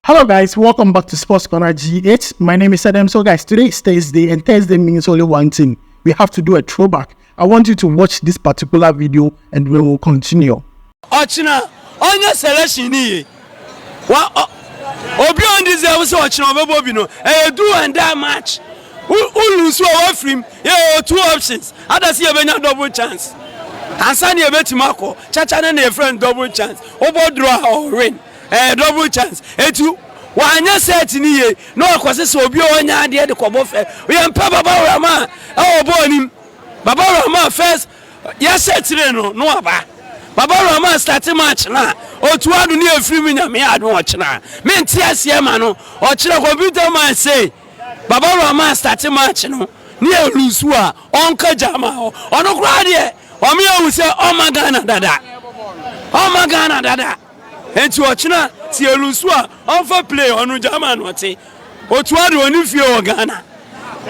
Hello guys, welcome back to Sports Corner G8. My name is Adam. So guys, today is Thursday and Thursday means only one thing. We have to do a throwback. I want you to watch this particular video and we will continue. Ochina, onya selection ni. Wa obi on deserve so ochina obebo no. Do and that match. Who lose one frame? Yeah, two options. Others here benya double chance. Ansani ebetimako. Chacha na your friend double chance. Obo draw or win. Double chance. Etu wanya set ni ye. No akwase so obi onya ade de kobo fe. We empa baba rama. Obo nim. Baba rama first. Yes set no aba. Baba rama start match na. Otu adu ni efiri mi nya me adu ochina. Me ntia sie ma no. Ochina computer man say Baba rama start match no. Ni elusu a onka jama ho. Ono kura de. Omi o say o magana dada. O magana dada. Enti ochina ti elusu a onfa play onu German ote otuado oni fie ogana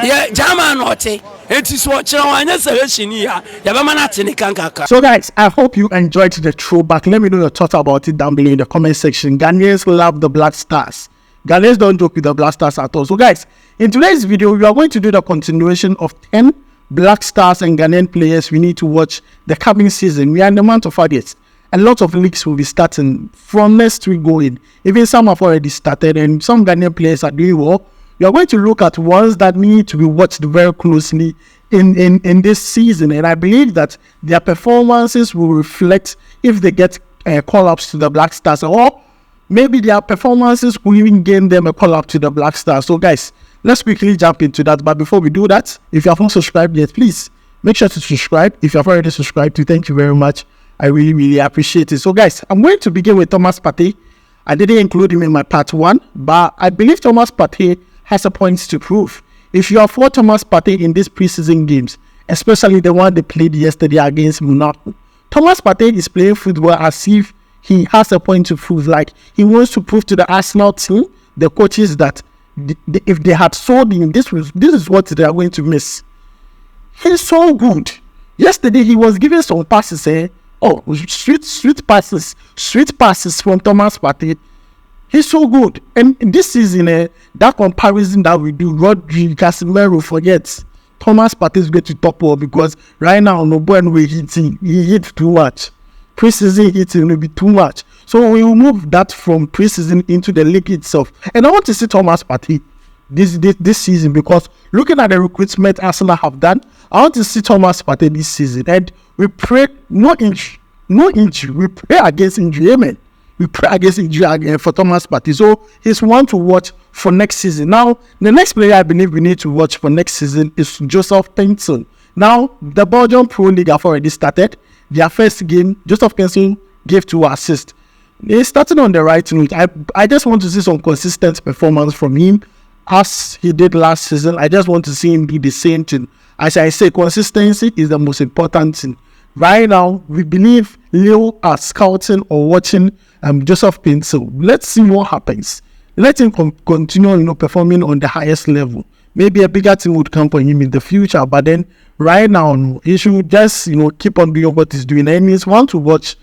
ye German ote enti so ochina wanya selection ya be mana tene kankaka. So guys, I hope you enjoyed the throwback. Let me know your thoughts about it down below in the comment section. Ghanaians love the Black Stars. Ghanaians don't joke with the Black Stars at all. So guys, in today's video we are going to do the continuation of 10 Black Stars and Ghanaian players we need to watch the coming season. We are in the month of August. A lot of leagues will be starting from next week going. Even some have already started and some Ghanaian players are doing well. We are going to look at ones that need to be watched very closely in this season. And I believe that their performances will reflect if they get call-ups to the Black Stars, or maybe their performances will even gain them a call-up to the Black Stars. So guys, let's quickly jump into that. But before we do that, if you haven't subscribed yet, please make sure to subscribe. If you have already subscribed, thank you very much. I really appreciate it. So guys, I'm going to begin with Thomas Partey. I didn't include him in my part 1, but I believe Thomas Partey has a point to prove. If you have for Thomas Partey in these preseason games, especially the one they played yesterday against Monaco, Thomas Partey is playing football as if he has a point to prove. Like he wants to prove to the Arsenal team, the coaches, that if they had sold him, this is what they are going to miss. He's so good. Yesterday he was giving some passes, Oh, sweet passes from Thomas Partey. He's so good. And this season, that comparison that we do, Rodri, Casemiro, forget. Thomas Partey is going to top up because right now, no one will hitting. He hit too much. Preseason hitting will be too much. So we will move that from preseason into the league itself. And I want to see Thomas Partey this season because looking at the recruitment Arsenal have done, I want to see Thomas Partey this season. And we pray no injury. We pray against injury. Amen. We pray against injury for Thomas Partey. So he's one to watch for next season. Now, the next player I believe we need to watch for next season is Joseph Paintsil. Now, the Belgian Pro League have already started. Their first game, Joseph Paintsil gave 2 assists. He's starting on the right note. I just want to see some consistent performance from him as he did last season. I just want to see him do the same thing. As I say, consistency is the most important thing. Right now, we believe Leo are scouting or watching Joseph Paintsil. Let's see what happens. Let him continue, performing on the highest level. Maybe a bigger team would come for him in the future. But then, right now, he should just, keep on doing what he's doing. And he's one to watch,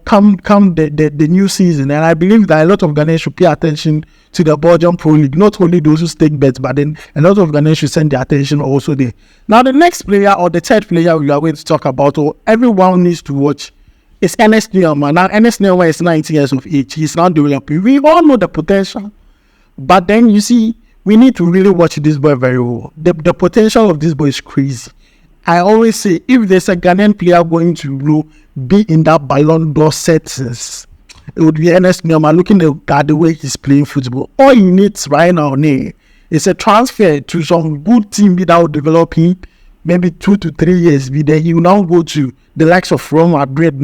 come the new season. And I believe that a lot of Ghanaians should pay attention to the Belgian Pro League. Not only those who stake bets, but then a lot of Ghanaians should send their attention also there. Now, the next player or the third player we are going to talk about, or everyone needs to watch, is Ernest Nuamah. Now, Ernest Nuamah is 19 years of age. He's now developing. We all know the potential. But then, you see, we need to really watch this boy very well. The potential of this boy is crazy. I always say, if there's a Ghanaian player going to be in that Ballon d'Or settings, it would be Ernest Nuamah. Looking at the way he's playing football, all he needs right now is a transfer to some good team without developing maybe 2 to 3 years. Then he will now go to the likes of Real Madrid,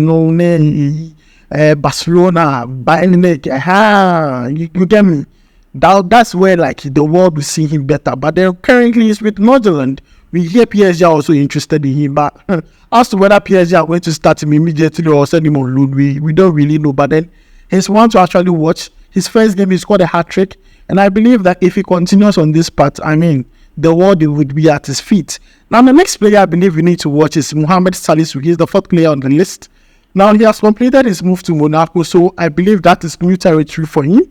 Barcelona, Bayern. You get me? That's where the world will see him better. But then currently he's with Netherlands. We hear PSG are also interested in him, but as to whether PSG are going to start him immediately or send him on loan, we don't really know. But then he's one to actually watch. His first game, he scored a hat-trick, and I believe that if he continues on this path, the world would be at his feet. Now, the next player I believe we need to watch is Mohammed Salisu. He's the 4th player on the list. Now, he has completed his move to Monaco, so I believe that is new territory for him.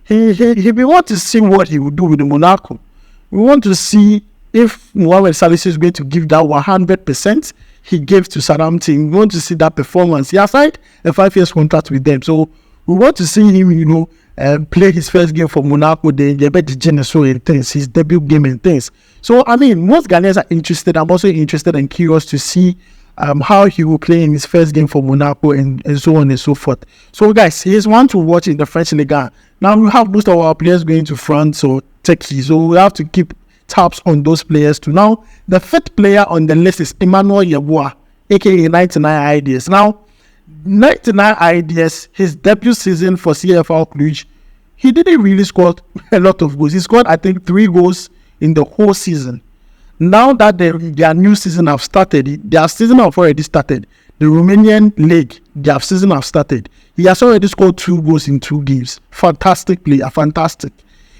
we want to see what he will do with the Monaco. We want to see if Mohammed Salisu is going to give that 100% he gave to Southampton. We want to see that performance. He has signed a 5-year contract with them. So we want to see him, play his first game for Monaco, the Geneso and things, his debut game and things. So, I mean, most Ghanaians are interested. I'm also interested and curious to see how he will play in his first game for Monaco and so on and so forth. So, guys, he's one to watch in the French Liga. Now, we have most of our players going to France or Turkey, so we have to keep tabs on those players too. Now, the 5th player on the list is Emmanuel Yeboah, aka 99 Ideas. Now, 99 Ideas, his debut season for CFL Cluj, he didn't really score a lot of goals. He scored, I think, 3 goals in the whole season. Now that their new season have started, their season have already started. The Romanian league, their season have started. He has already scored 2 goals in 2 games. Fantastic player, fantastic.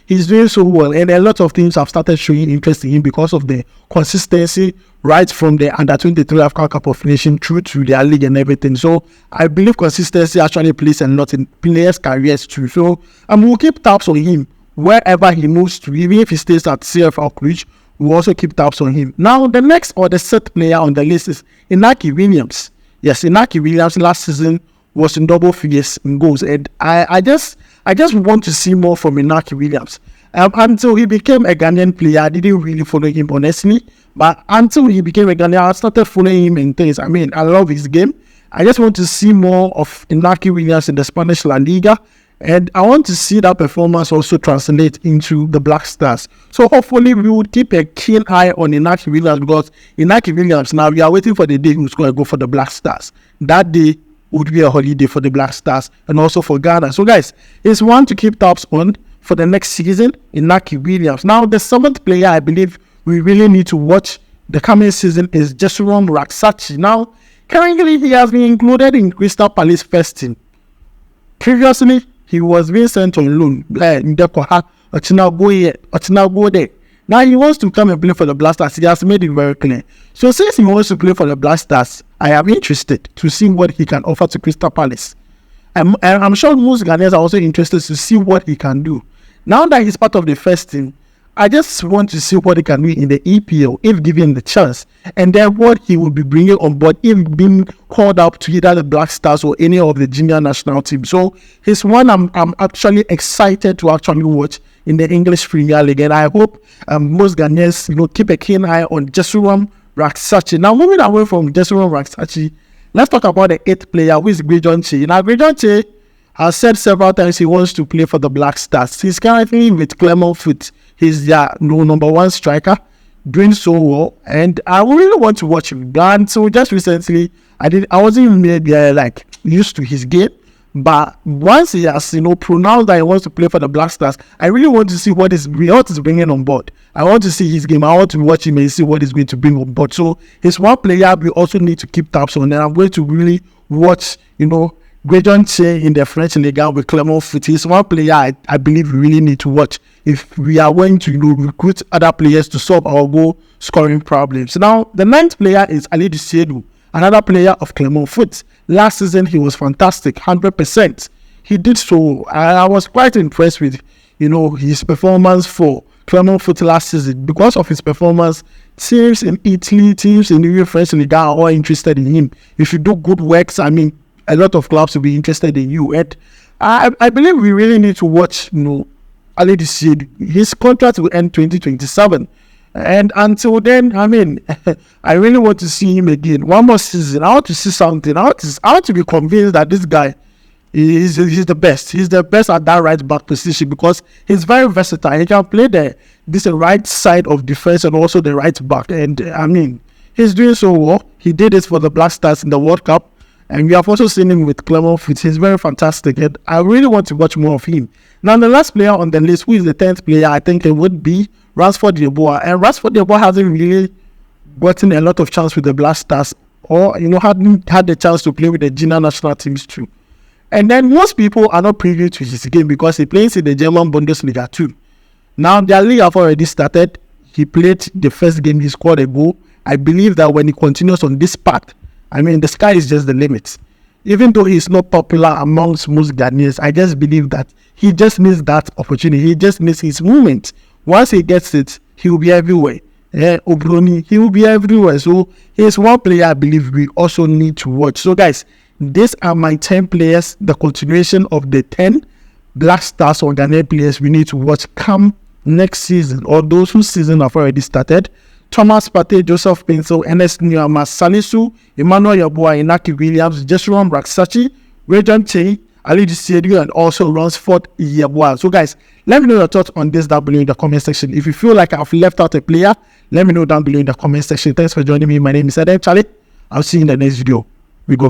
He's doing so well, and a lot of teams have started showing interest in him because of the consistency right from the under-23 African Cup of Nations through to their league and everything. So I believe consistency actually plays a lot in players' careers too. So we'll keep tabs on him wherever he moves to. Even if he stays at CFL Cluj, we'll also keep tabs on him. Now, the next or the 6th player on the list is Inaki Williams. Yes, Inaki Williams last season was in double figures in goals, and I just want to see more from Inaki Williams. Until he became a Ghanaian player, I didn't really follow him honestly, but until he became a Ghanaian, I started following him and things. I mean, I love his game. I just want to see more of Inaki Williams in the Spanish La Liga, and I want to see that performance also translate into the Black Stars. So hopefully we will keep a keen eye on Inaki Williams, because Inaki Williams, now we are waiting for the day he's going to go for the Black Stars. That day would be a holiday for the Black Stars and also for Ghana. So guys, it's one to keep tabs on for the next season, Inaki Williams. Now, the 7th player I believe we really need to watch the coming season is Jesuram Raksachi. Now, currently he has been included in Crystal Palace first team. Previously, he was being sent on loan. Now he wants to come and play for the Black Stars. He has made it very clear. So since he wants to play for the Black Stars, I am interested to see what he can offer to Crystal Palace. And I'm sure most Ghanaians are also interested to see what he can do. Now that he's part of the first team, I just want to see what he can do in the EPL if given the chance, and then what he will be bringing on board if being called up to either the Black Stars or any of the junior national teams. So he's one I'm actually excited to actually watch in the English Premier League, and I hope most Ghanaians keep a keen eye on Jesuram Raksachi. Now, moving away from Jesuram Raksachi, let's talk about the 8th player, who is Gwejon Che. Now, Gwejon Che has said several times he wants to play for the Black Stars. He's currently with Clermont Foot. He's their number 1 striker, doing so well, and I really want to watch him. And so just recently, I wasn't even used to his game, but once he has pronounced that he wants to play for the Black Stars, I really want to see what is bringing on board. I want to see his game. I want to watch him and see what he's going to bring on board. So he's one player we also need to keep tabs on, and I'm going to really watch Gwejon Che in the French Liga with Clermont Foot. He's one player I believe we really need to watch if we are going to recruit other players to solve our goal scoring problems. Now, the 9th player is Alidu Seidu, another player of Clermont Foot. Last season, he was fantastic, 100%. He did so. I was quite impressed with his performance for Clermont Foot last season. Because of his performance, teams in Italy, teams in the French Liga are all interested in him. If you do good works, I mean, a lot of clubs will be interested in you. And I believe we really need to watch, Alidu Seidu. His contract will end 2027. And until then, I mean, I really want to see him again. One more season. I want to see something. I want to be convinced that this guy he's the best. He's the best at that right back position, because he's very versatile. He can play this right side of defense and also the right back. And I mean, he's doing so well. He did this for the Black Stars in the World Cup. And we have also seen him with Clermont Foot. He's very fantastic, and I really want to watch more of him. Now, the last player on the list, who is the 10th player, I think it would be Ransford-Yeboah. And Ransford-Yeboah hasn't really gotten a lot of chance with the Black Stars, or hadn't had the chance to play with the junior national teams too. And then most people are not privy to his game because he plays in the German Bundesliga too. Now, their league have already started. He played the first game, he scored a goal. I believe that when he continues on this path, I mean, the sky is just the limit. even though he's not popular amongst most Ghanaians, I just believe that he just needs that opportunity. He just needs his moment. Once he gets it, he will be everywhere. Obroni, he will be everywhere. So he's one player I believe we also need to watch. So guys, these are my 10 players, the continuation of the 10 Black Stars or Ghanaian players we need to watch come next season, or those whose season have already started. Thomas Partey, Joseph Paintsil, Ernest Nuamah, Salisu, Emmanuel Yeboah, Inaki Williams, Joshua Mbraxachi, lamptey, Alidu Seidu, and also Ransford-Yeboah. So guys, let me know your thoughts on this down below in the comment section. If you feel like I've left out a player, let me know down below in the comment section. Thanks for joining me. My name is Charlie. I'll see you in the next video. We go.